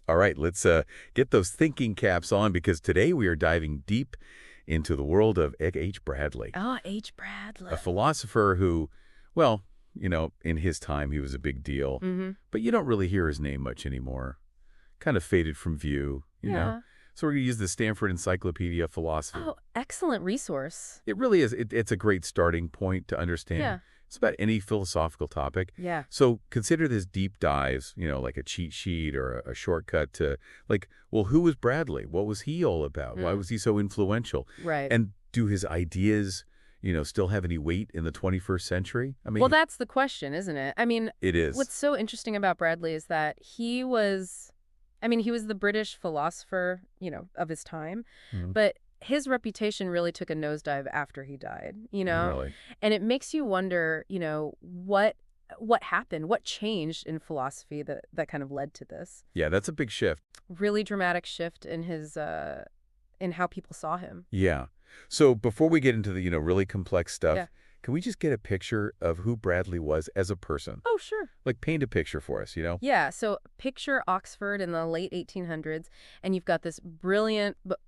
All right, let's get those thinking caps on because today we are diving deep into the world of H. Bradley, Oh, H. Bradley. a philosopher who, well, in his time he was a big deal, Mm-hmm. but you don't really hear his name much anymore. Kind of faded from view. Yeah. So we're going to use the Stanford Encyclopedia of Philosophy. Oh, excellent resource. It really is. It's a great starting point to understand. Yeah. It's about any philosophical topic. Yeah. So consider this deep dives, like a cheat sheet or a shortcut to, well, who was Bradley? What was he all about? Why was he so influential? Right. And do his ideas, still have any weight in the 21st century? I mean, Well, that's the question, isn't it? I mean, it is. what's so interesting about Bradley is that he was the British philosopher, of his time, Mhm. but his reputation really took a nosedive after he died, Really? And it makes you wonder, what happened, what changed in philosophy that kind of led to this Yeah, that's a big shift. really dramatic shift in his in how people saw him. Yeah. So before we get into the, really complex stuff, Yeah. can we just get a picture of who Bradley was as a person? Oh, sure. Like paint a picture for us. Yeah, so picture Oxford in the late 1800s, and you've got this brilliant but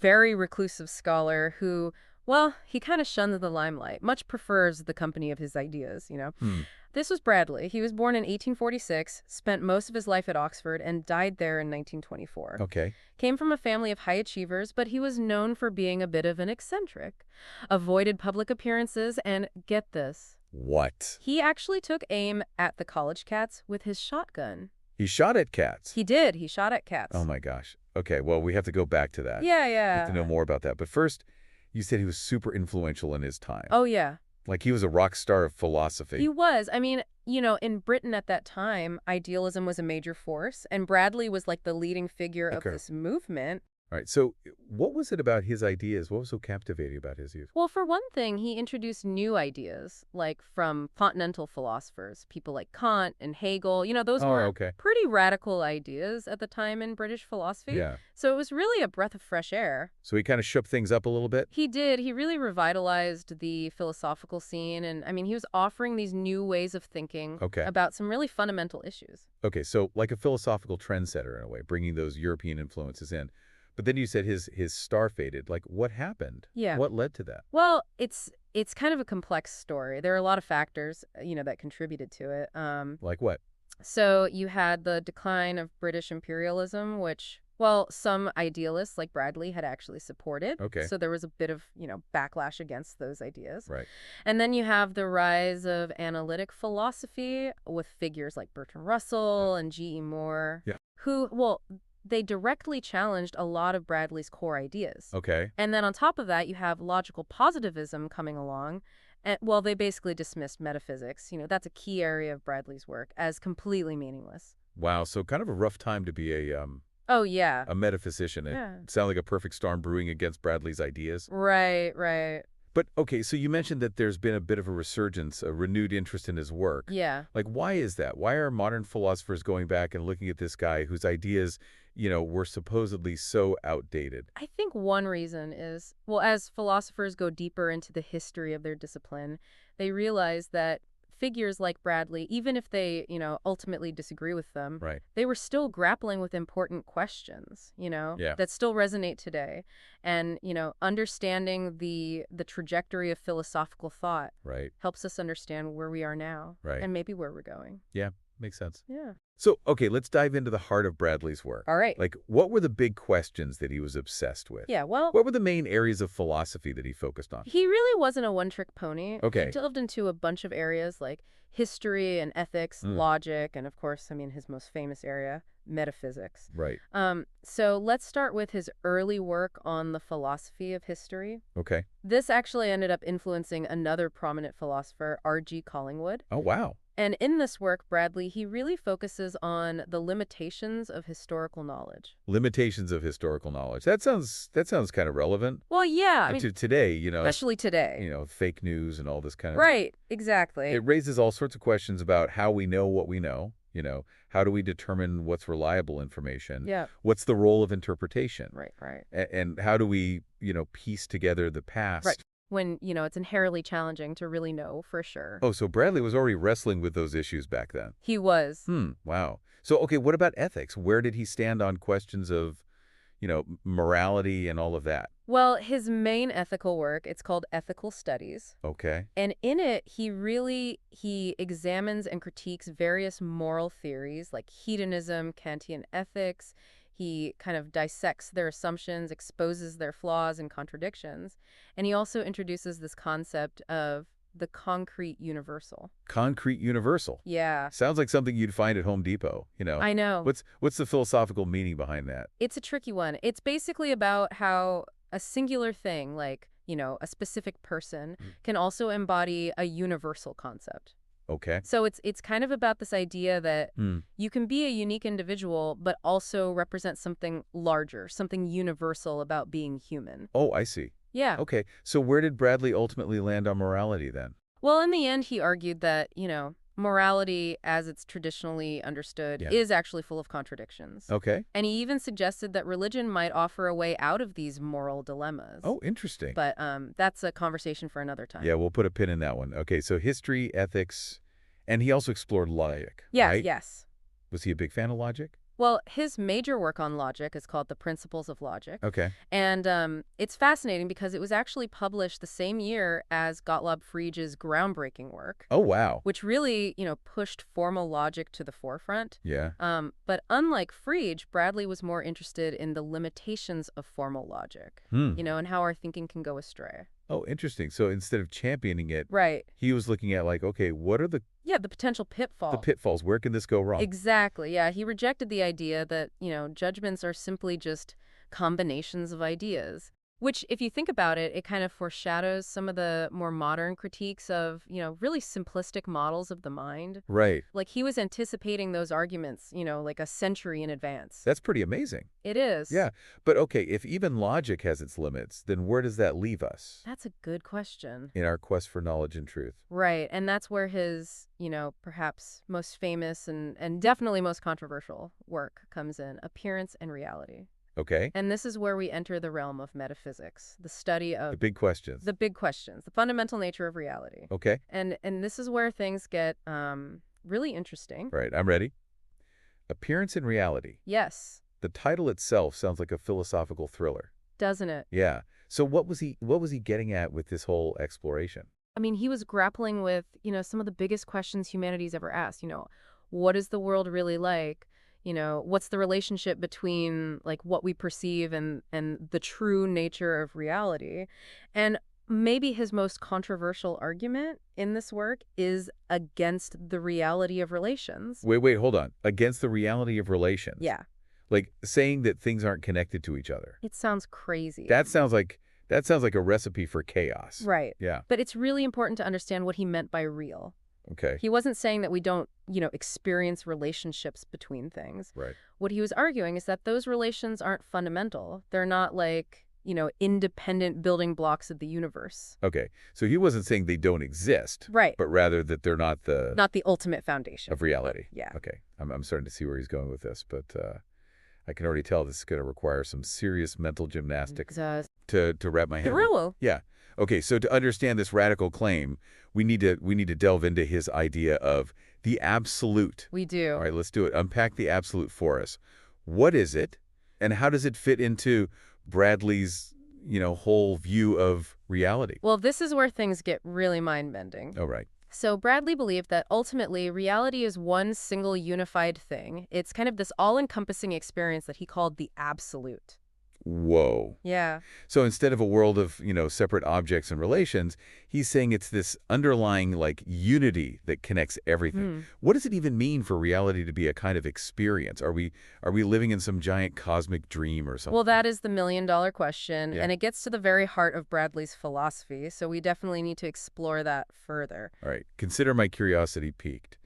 very reclusive scholar who, well, he kind of shuns the limelight, much prefers the company of his ideas. Hmm. This was Bradley. He was born in 1846, spent most of his life at Oxford, and died there in 1924. Okay. Came from a family of high achievers, but he was known for being a bit of an eccentric. Avoided public appearances, and get this, What? he actually took aim at the college cats with his shotgun. He shot at cats. He did. He shot at cats. Oh, my gosh. Okay, well, we have to go back to that. Yeah, We have to know yeah. more about that. But first, you said he was super influential in his time. Oh, yeah. Like he was a rock star of philosophy. He was. In Britain at that time, idealism was a major force, and Bradley was like the leading figure of Okay. this movement. All right, so what was it about his ideas? What was so captivating about his youth? Well, for one thing, he introduced new ideas, like from continental philosophers, people like Kant and Hegel. Those Oh, were okay. pretty radical ideas at the time in British philosophy. Yeah. So it was really a breath of fresh air. So he kind of shook things up a little bit? He did. He really revitalized the philosophical scene. And he was offering these new ways of thinking Okay. about some really fundamental issues. Okay, so like a philosophical trendsetter in a way, bringing those European influences in. But then you said his star faded. Like, what happened? Yeah. What led to that? Well, it's kind of a complex story. There are a lot of factors, that contributed to it. Like what? So you had the decline of British imperialism, which, well, some idealists like Bradley had actually supported. Okay. So there was a bit of, backlash against those ideas. Right. And then you have the rise of analytic philosophy with figures like Bertrand Russell and G.E. Moore, Yeah. who, well, they directly challenged a lot of Bradley's core ideas. Okay. And then on top of that, you have logical positivism coming along. And, well, they basically dismissed metaphysics. That's a key area of Bradley's work as completely meaningless. Wow, so kind of a rough time to be Oh, yeah. a metaphysician. Yeah. It sounded like a perfect storm brewing against Bradley's ideas. Right, right. But, okay, so you mentioned that there's been a bit of a resurgence, a renewed interest in his work. Yeah. Like, why is that? Why are modern philosophers going back and looking at this guy whose ideas, were supposedly so outdated? I think one reason is, well, as philosophers go deeper into the history of their discipline, they realize that figures like Bradley, even if they, ultimately disagree with them, Right. they were still grappling with important questions, Yeah. that still resonate today. And, understanding the trajectory of philosophical thought Right. helps us understand where we are now Right. and maybe where we're going. Yeah, makes sense. Yeah. So, okay, let's dive into the heart of Bradley's work. All right. Like, what were the big questions that he was obsessed with? Yeah, well, What were the main areas of philosophy that he focused on? he really wasn't a one-trick pony. Okay. He delved into a bunch of areas like history and ethics, Mm. logic, and of course, his most famous area, metaphysics. Right. So let's start with his early work on the philosophy of history. Okay. This actually ended up influencing another prominent philosopher, R.G. Collingwood. Oh, wow. And in this work, Bradley, he really focuses on the limitations of historical knowledge. Limitations of historical knowledge. That sounds kind of relevant Well, yeah, to today, especially today. fake news and all this kind of. Right, exactly. It raises all sorts of questions about how we know what we know. How do we determine what's reliable information? Yeah. What's the role of interpretation? Right, right. And how do we, piece together the past Right. when, it's inherently challenging to really know for sure. Oh, so Bradley was already wrestling with those issues back then. He was. Wow. So, okay, what about ethics? Where did he stand on questions of, morality and all of that? Well, his main ethical work, it's called Ethical Studies. Okay. And in it, he examines and critiques various moral theories like hedonism, Kantian ethics. He kind of dissects their assumptions, exposes their flaws and contradictions. And he also introduces this concept of the concrete universal. Concrete universal. Yeah. Sounds like something you'd find at Home Depot, I know. What's the philosophical meaning behind that? It's a tricky one. It's basically about how a singular thing, like, a specific person, can also embody a universal concept. Okay. So it's kind of about this idea that you can be a unique individual, but also represent something larger, something universal about being human. Oh, I see. Yeah. Okay. So where did Bradley ultimately land on morality then? Well, in the end, he argued that, morality, as it's traditionally understood, Yeah. is actually full of contradictions. Okay. And he even suggested that religion might offer a way out of these moral dilemmas. Oh, interesting. But that's a conversation for another time. Yeah, we'll put a pin in that one. Okay, so history, ethics, and he also explored logic, Yeah, right? yes. Was he a big fan of logic? Well, his major work on logic is called The Principles of Logic. Okay. And it's fascinating because it was actually published the same year as Gottlob Frege's groundbreaking work, Oh, wow. which really, pushed formal logic to the forefront. Yeah. But unlike Frege, Bradley was more interested in the limitations of formal logic, and how our thinking can go astray. Oh, interesting. So instead of championing it, Right. he was looking at like, okay, what are the potential pitfalls. pitfalls? Where can this go wrong? Exactly. Yeah. He rejected the idea that, judgments are simply just combinations of ideas. Which, if you think about it, it kind of foreshadows some of the more modern critiques of, really simplistic models of the mind. Right. Like he was anticipating those arguments, like a century in advance. That's pretty amazing. It is. Yeah. But okay, if even logic has its limits, then where does that leave us That's a good question. in our quest for knowledge and truth? Right. And that's where his, perhaps most famous and definitely most controversial work comes in, Appearance and Reality. Okay. And this is where we enter the realm of metaphysics, the study The of big questions. the big questions, the fundamental nature of reality. Okay. And this is where things get really interesting. Right. I'm ready. Appearance and reality. Yes, The title itself sounds like a philosophical thriller. doesn't it? Yeah. So what was he getting at with this whole exploration? I mean, he was grappling with, some of the biggest questions humanity's ever asked. What is the world really like? What's the relationship between like what we perceive and the true nature of reality? And maybe his most controversial argument in this work is against the reality of relations. Wait, hold on. Against the reality of relations. Yeah, Like saying that things aren't connected to each other. it sounds crazy. That sounds like a recipe for chaos. Right. Yeah. But it's really important to understand what he meant by real. Okay. He wasn't saying that we don't, experience relationships between things. Right. What he was arguing is that those relations aren't fundamental. They're not like, independent building blocks of the universe. Okay. So he wasn't saying they don't exist. Right. But rather that they're not the ultimate foundation of reality. Yeah. Okay. I'm starting to see where he's going with this, but I can already tell this is going to require some serious mental gymnastics to wrap my head around. Thrill. Yeah. Okay, so to understand this radical claim, we need to delve into his idea of the absolute. We do. All right, let's do it. Unpack the absolute for us. What is it, and how does it fit into Bradley's, whole view of reality? Well, this is where things get really mind-bending. Oh, right. So Bradley believed that ultimately reality is one single unified thing. It's kind of this all-encompassing experience that he called the absolute. Whoa. Yeah. So instead of a world of, separate objects and relations, he's saying it's this underlying, like, unity that connects everything. What does it even mean for reality to be a kind of experience? Are we living in some giant cosmic dream or something? Well, that is the million-dollar question, Yeah. and it gets to the very heart of Bradley's philosophy, so we definitely need to explore that further. All right. Consider my curiosity piqued.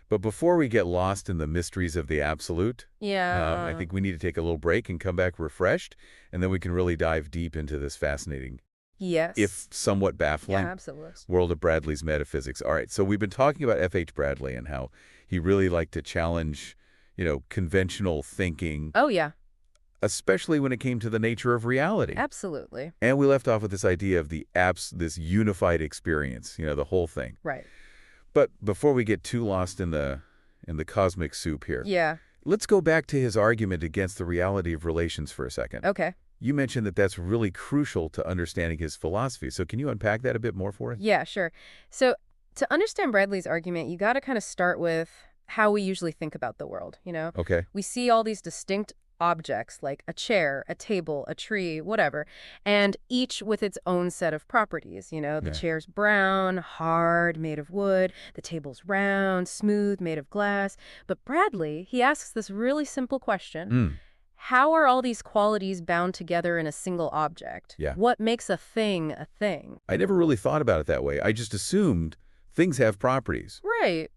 But before we get lost in the mysteries of the absolute, Yeah. I think we need to take a little break and come back refreshed, and then we can really dive deep into this fascinating, Yes. if somewhat baffling, Yeah, absolutely. world of Bradley's metaphysics. All right, so we've been talking about F.H. Bradley and how he really liked to challenge, conventional thinking. Oh, yeah. especially when it came to the nature of reality. Absolutely. And we left off with this idea of this unified experience, the whole thing. Right. But before we get too lost in the cosmic soup here, Yeah. let's go back to his argument against the reality of relations for a second. Okay. You mentioned that that's really crucial to understanding his philosophy. So can you unpack that a bit more for us? Yeah, sure. So to understand Bradley's argument, you got to kind of start with how we usually think about the world, Okay. We see all these distinct objects like a chair, a table, a tree, whatever, and each with its own set of properties. The Yeah. chair's brown, hard, made of wood. The table's round, smooth, made of glass. But Bradley, he asks this really simple question. Mm. How are all these qualities bound together in a single object? Yeah. What makes a thing a thing? I never really thought about it that way. I just assumed things have properties, Right.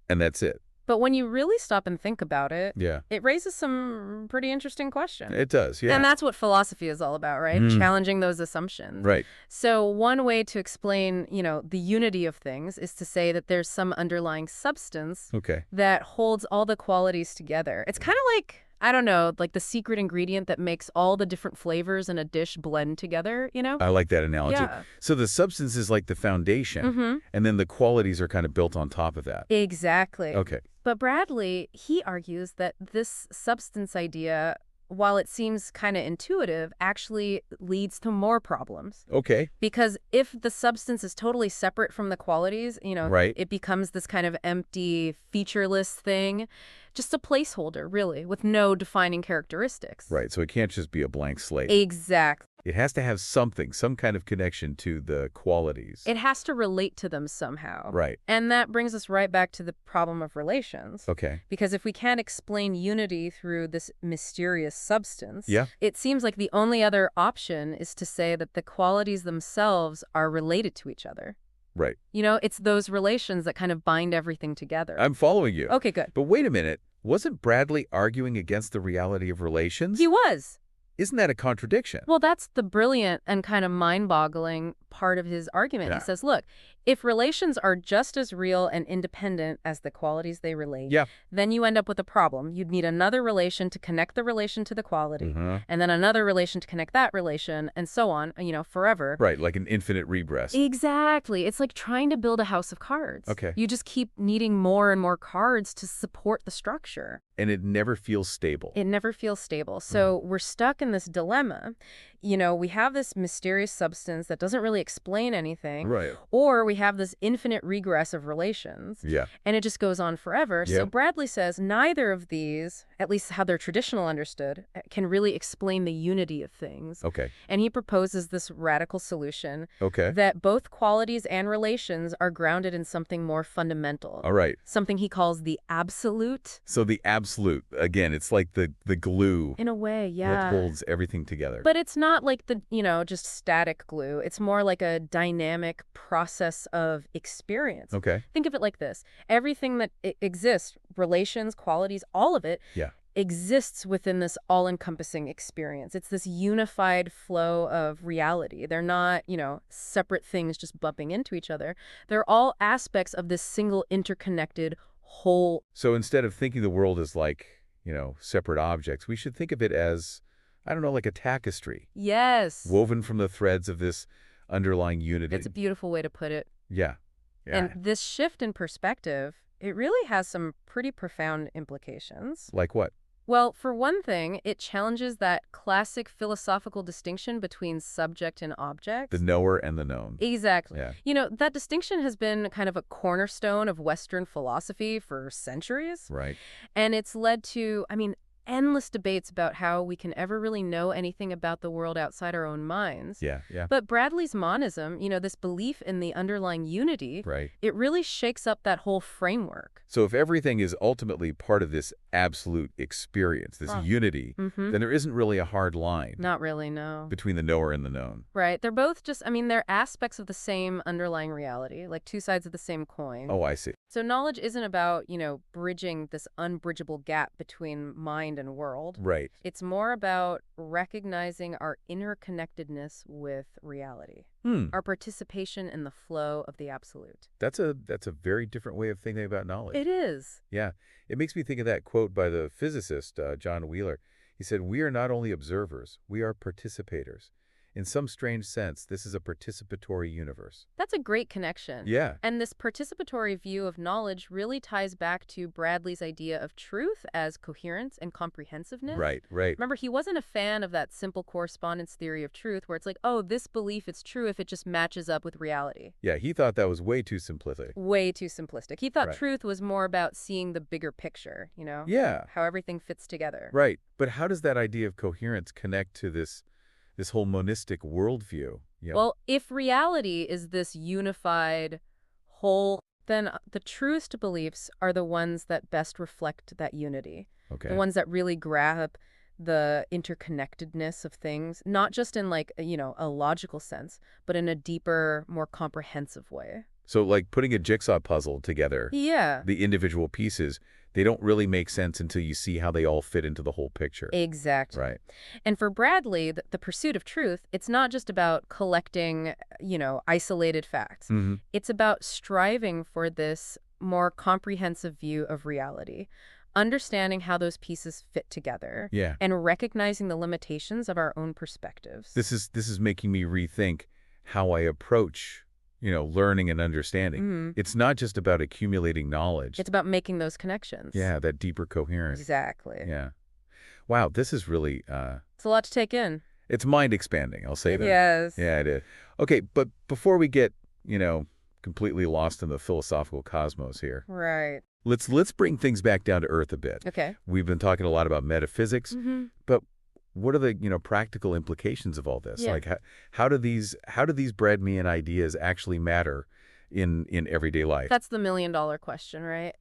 and that's it. But when you really stop and think about it, Yeah. it raises some pretty interesting questions. It does, yeah. And that's what philosophy is all about, right? Challenging those assumptions. Right. So one way to explain, the unity of things is to say that there's some underlying substance Okay. that holds all the qualities together. It's kind of like, I don't know, like the secret ingredient that makes all the different flavors in a dish blend together, I like that analogy. Yeah. So the substance is like the foundation, and then the qualities are kind of built on top of that. Exactly. Okay. But Bradley, he argues that this substance idea, while it seems kind of intuitive, actually leads to more problems. Okay. Because if the substance is totally separate from the qualities, Right. it becomes this kind of empty, featureless thing, just a placeholder, really, with no defining characteristics. Right. So it can't just be a blank slate. Exactly. It has to have something, some kind of connection to the qualities. It has to relate to them somehow. Right. And that brings us right back to the problem of relations. Okay. Because if we can't explain unity through this mysterious substance, Yeah. it seems like the only other option is to say that the qualities themselves are related to each other. Right. It's those relations that kind of bind everything together. I'm following you. Okay, good. But wait a minute. Wasn't Bradley arguing against the reality of relations? He was. Isn't that a contradiction? Well, that's the brilliant and kind of mind-boggling part of his argument. Yeah. He says, look, if relations are just as real and independent as the qualities they relate, Yeah. then you end up with a problem. You'd need another relation to connect the relation to the quality, Mhm. and then another relation to connect that relation, and so on, forever. Right, like an infinite regress. Exactly. It's like trying to build a house of cards. Okay. You just keep needing more and more cards to support the structure. And it never feels stable. It never feels stable. So we're stuck in this dilemma. We have this mysterious substance that doesn't really explain anything. Right. Or we have this infinite regress of relations. Yeah. And it just goes on forever. So Yep. Bradley says neither of these, at least how they're traditional understood, can really explain the unity of things. Okay. And he proposes this radical solution Okay. that both qualities and relations are grounded in something more fundamental. All right. Something he calls the absolute. So the absolute, again, it's like the glue In a way, that yeah. holds everything together. But it's not like the, just static glue. It's more like a dynamic process of experience. Okay. Think of it like this. Everything that exists, relations, qualities, all of it, Yeah. exists within this all-encompassing experience. It's this unified flow of reality. They're not, separate things just bumping into each other. They're all aspects of this single interconnected whole. So instead of thinking the world as like, separate objects, we should think of it as, I don't know, like a tapestry. Yes. Woven from the threads of this underlying unity. It's a beautiful way to put it. Yeah. Yeah. And this shift in perspective, it really has some pretty profound implications. Like what? Well, for one thing, it challenges that classic philosophical distinction between subject and object. The knower and the known. Exactly. Yeah. That distinction has been kind of a cornerstone of Western philosophy for centuries. Right. And it's led to, endless debates about how we can ever really know anything about the world outside our own minds. Yeah. Yeah. But Bradley's monism, this belief in the underlying unity, Right. it really shakes up that whole framework. So if everything is ultimately part of this absolute experience, this unity, Mm-hmm. then there isn't really a hard line Not really, no. between the knower and the known. Right. They're both just, they're aspects of the same underlying reality, like two sides of the same coin. Oh, I see. So knowledge isn't about, bridging this unbridgeable gap between mind and world. Right. It's more about recognizing our interconnectedness with reality, Hmm. our participation in the flow of the absolute. That's a very different way of thinking about knowledge. It is. Yeah. It makes me think of that quote by the physicist, John Wheeler. He said, "We are not only observers, we are participators. In some strange sense, this is a participatory universe." That's a great connection. Yeah, And this participatory view of knowledge really ties back to Bradley's idea of truth as coherence and comprehensiveness. right, right. Remember, he wasn't a fan of that simple correspondence theory of truth where it's like, oh, this belief is true if it just matches up with reality. Yeah, he thought that was way too simplistic. Way too simplistic. He thought Right. truth was more about seeing the bigger picture, Yeah, how everything fits together. right. But how does that idea of coherence connect to this whole monistic worldview? Yeah. Well, if reality is this unified whole, then the truest beliefs are the ones that best reflect that unity. Okay. The ones that really grab the interconnectedness of things, not just in like, a logical sense, but in a deeper, more comprehensive way. So like putting a jigsaw puzzle together, Yeah, the individual pieces, they don't really make sense until you see how they all fit into the whole picture. exactly. Right. And for Bradley, the pursuit of truth, it's not just about collecting, isolated facts. Mm-hmm. It's about striving for this more comprehensive view of reality, understanding how those pieces fit together, Yeah. and recognizing the limitations of our own perspectives. This is making me rethink how I approach, learning and understanding. Mhm. It's not just about accumulating knowledge. It's about making those connections. Yeah, that deeper coherence. Exactly. Yeah. Wow, this is really It's a lot to take in. it's mind expanding, I'll say that. Yes. Yeah, it is. Okay, but before we get, completely lost in the philosophical cosmos here, Right. let's bring things back down to earth a bit. Okay. We've been talking a lot about metaphysics, Mm-hmm. but what are the, practical implications of all this? Yeah. Like how do these Bradmean ideas actually matter in everyday life? That's the million-dollar question, right?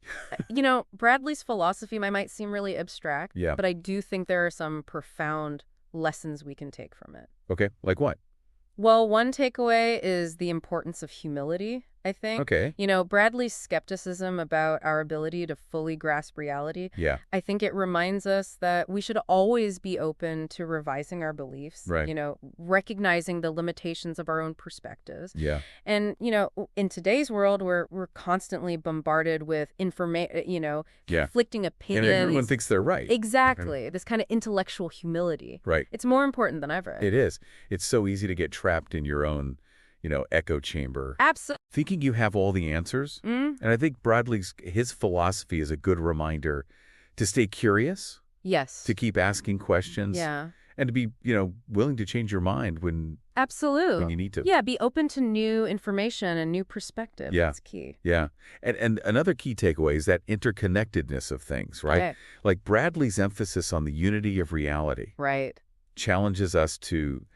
Bradley's philosophy might seem really abstract, Yeah. but I do think there are some profound lessons we can take from it. Okay, like what? Well, one takeaway is the importance of humility, I think. Okay. Bradley's skepticism about our ability to fully grasp reality, Yeah. I think it reminds us that we should always be open to revising our beliefs, Right. recognizing the limitations of our own perspectives. Yeah. And, in today's world, we're constantly bombarded with Yeah. conflicting And opinions. everyone thinks they're right. Exactly. This kind of intellectual humility. Right. It's more important than ever. It is. It's so easy to get trapped in your own, echo chamber, Absolutely. thinking you have all the answers. And I think his philosophy is a good reminder to stay curious, Yes. to keep asking questions, Yeah. and to be, willing to change your mind when Absolutely. you need to. Yeah, be open to new information and new perspectives. Yeah. That's key. Yeah. And another key takeaway is that interconnectedness of things, right? Okay. Like Bradley's emphasis on the unity of reality Right. challenges us to,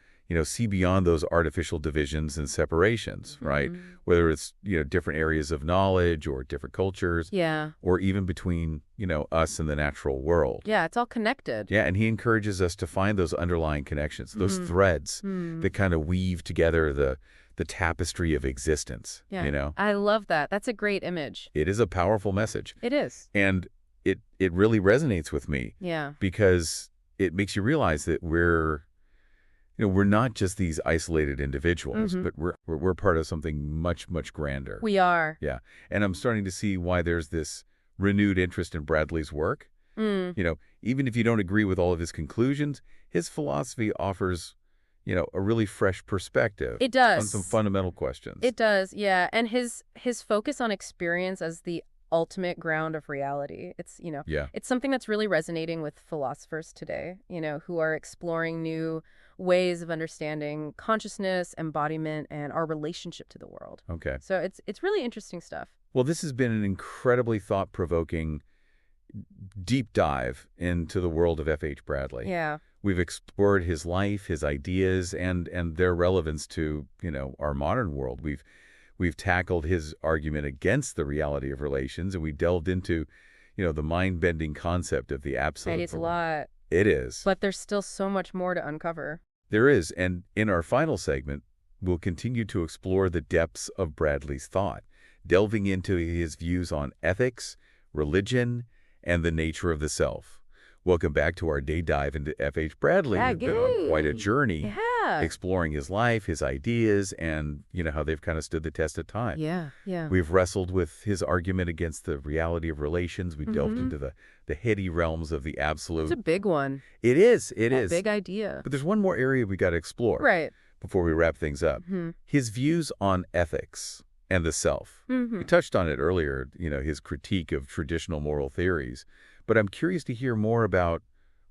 see beyond those artificial divisions and separations, right? Mhm. Whether it's, different areas of knowledge or different cultures, Yeah. or even between, us and the natural world. Yeah, it's all connected. Yeah, and he encourages us to find those underlying connections, those threads that kind of weave together the tapestry of existence, Yeah. I love that. That's a great image. It is a powerful message. It is. And it really resonates with me Yeah. because it makes you realize that we're not just these isolated individuals, but we're part of something much, much grander. We are. Yeah. And I'm starting to see why there's this renewed interest in Bradley's work. Even if you don't agree with all of his conclusions, his philosophy offers, a really fresh perspective. It does. On some fundamental questions. It does, yeah. And his focus on experience as the ultimate ground of reality. It's, Yeah. it's something that's really resonating with philosophers today, who are exploring new ways of understanding consciousness, embodiment, and our relationship to the world. Okay. So it's really interesting stuff. Well, this has been an incredibly thought-provoking deep dive into the world of F.H. Bradley. Yeah. We've explored his life, his ideas, and their relevance to, our modern world. We've tackled his argument against the reality of relations, and we delved into, the mind-bending concept of the absolute. Right, it's a lot. It is. But there's still so much more to uncover. There is, and in our final segment, we'll continue to explore the depths of Bradley's thought, delving into his views on ethics, religion, and the nature of the self. Welcome back to our day dive into F.H. Bradley. Yeah, We've been on quite a journey. Yeah. Yeah. exploring his life, his ideas, and, how they've kind of stood the test of time. Yeah, yeah. We've wrestled with his argument against the reality of relations. We delved into the heady realms of the It's absolute. a big one. It is. It A is. big idea. But there's one more area we got to explore Right. before we wrap things up. His views on ethics and the self. We touched on it earlier, his critique of traditional moral theories. But I'm curious to hear more about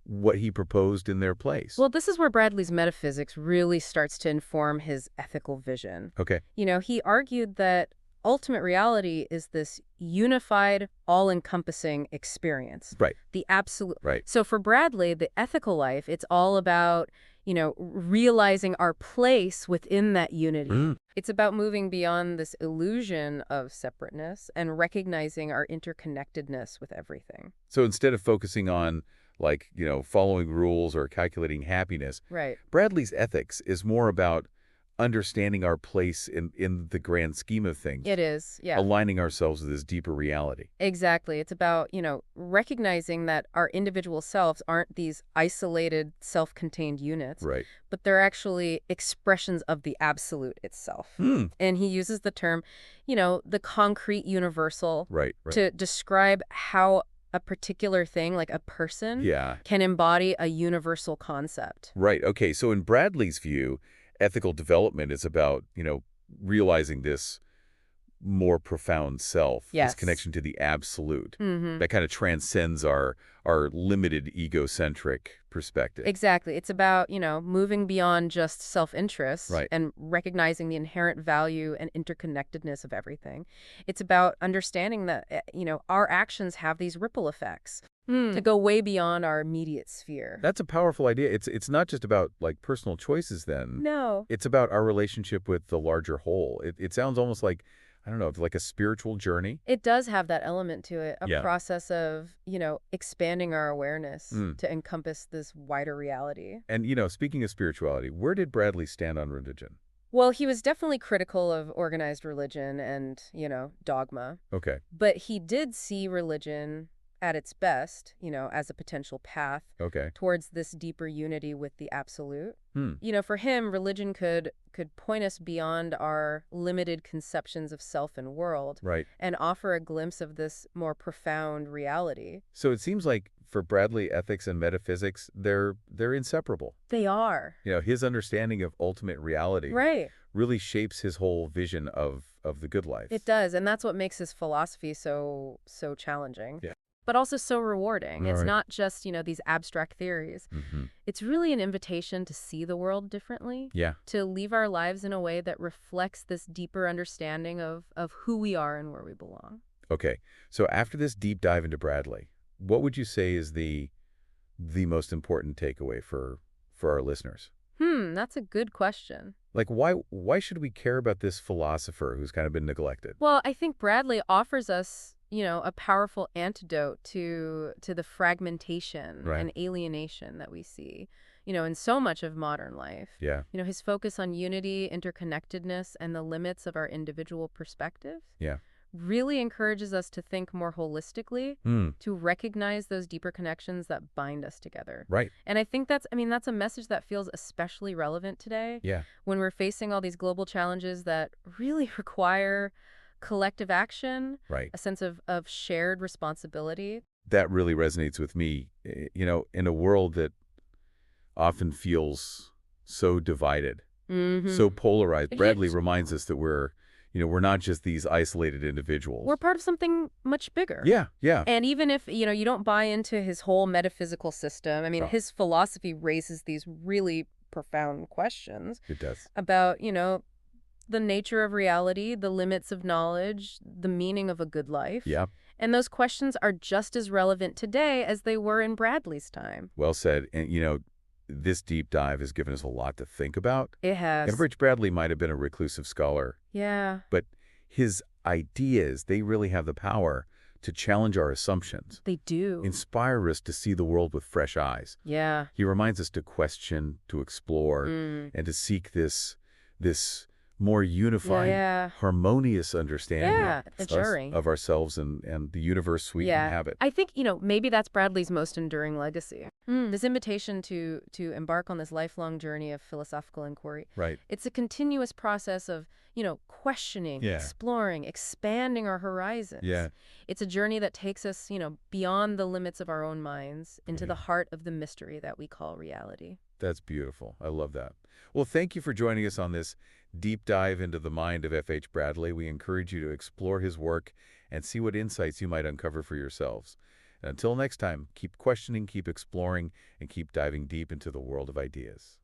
what he proposed in their place. Well, this is where Bradley's metaphysics really starts to inform his ethical vision. Okay. He argued that ultimate reality is this unified, all-encompassing experience. Right. The absolute. Right. So for Bradley, the ethical life, it's all about, realizing our place within that unity. It's about moving beyond this illusion of separateness and recognizing our interconnectedness with everything. So instead of focusing on, following rules or calculating happiness, Right. Bradley's ethics is more about understanding our place in the grand scheme of things. It is, yeah. Aligning ourselves with this deeper reality. Exactly. It's about, recognizing that our individual selves aren't these isolated, self-contained units, Right. but they're actually expressions of the absolute itself. And he uses the term, the concrete universal Right. to describe how a particular thing, like a person, can embody a universal concept. Right. Okay. So in Bradley's view, ethical development is about, realizing this more profound self, Yes. this connection to the absolute that kind of transcends our limited egocentric perspective. Exactly. It's about, moving beyond just self-interest Right. and recognizing the inherent value and interconnectedness of everything. It's about understanding that, our actions have these ripple effects to go way beyond our immediate sphere. That's a powerful idea. It's not just about personal choices then. No. It's about our relationship with the larger whole. It sounds almost like, I don't know, like a spiritual journey. It does have that element to it, a Yeah. process of, expanding our awareness to encompass this wider reality. And, speaking of spirituality, where did Bradley stand on religion? Well, he was definitely critical of organized religion and, dogma. Okay. But he did see religion at its best, as a potential path Okay. towards this deeper unity with the absolute. For him, religion could point us beyond our limited conceptions of self and world Right. and offer a glimpse of this more profound reality. So it seems like for Bradley, ethics and metaphysics, they're inseparable. They are. His understanding of ultimate reality Right. really shapes his whole vision of the good life. It does, and that's what makes his philosophy so challenging. Yeah. But also so rewarding. All It's right. not just, these abstract theories. It's really an invitation to see the world differently, Yeah. to live our lives in a way that reflects this deeper understanding of who we are and where we belong. Okay. So after this deep dive into Bradley, what would you say is the most important takeaway for our listeners? That's a good question. Why should we care about this philosopher who's kind of been neglected? Well, I think Bradley offers us, a powerful antidote to the fragmentation Right. and alienation that we see, in so much of modern life. Yeah. His focus on unity, interconnectedness, and the limits of our individual perspectives Yeah. really encourages us to think more holistically, to recognize those deeper connections that bind us together. Right. And I think that's a message that feels especially relevant today Yeah. when we're facing all these global challenges that really require collective action, Right. a sense of shared responsibility. That really resonates with me. In a world that often feels so divided, so polarized, Bradley Yes. reminds us that we're not just these isolated individuals. We're part of something much bigger. Yeah. Yeah. And even if, you don't buy into his whole metaphysical system, Oh. his philosophy raises these really profound questions It does. about, the nature of reality, the limits of knowledge, the meaning of a good life. Yeah. And those questions are just as relevant today as they were in Bradley's time. Well said. And, this deep dive has given us a lot to think about. It has. And Rich Bradley might have been a reclusive scholar, Yeah, but his ideas, they really have the power to challenge our assumptions, they do. inspire us to see the world with fresh eyes. Yeah. He reminds us to question, to explore, Mm. and to seek this more Yeah, unified, yeah. harmonious understanding Yeah, enduring. of ourselves and the universe we Yeah. inhabit. I think, maybe that's Bradley's most enduring legacy. This invitation to embark on this lifelong journey of philosophical inquiry. Right. It's a continuous process of, questioning, Yeah. exploring, expanding our horizons. Yeah. It's a journey that takes us, beyond the limits of our own minds into the heart of the mystery that we call reality. That's beautiful. I love that. Well, thank you for joining us on this deep dive into the mind of F.H. Bradley. We encourage you to explore his work and see what insights you might uncover for yourselves. And until next time, keep questioning, keep exploring, and keep diving deep into the world of ideas.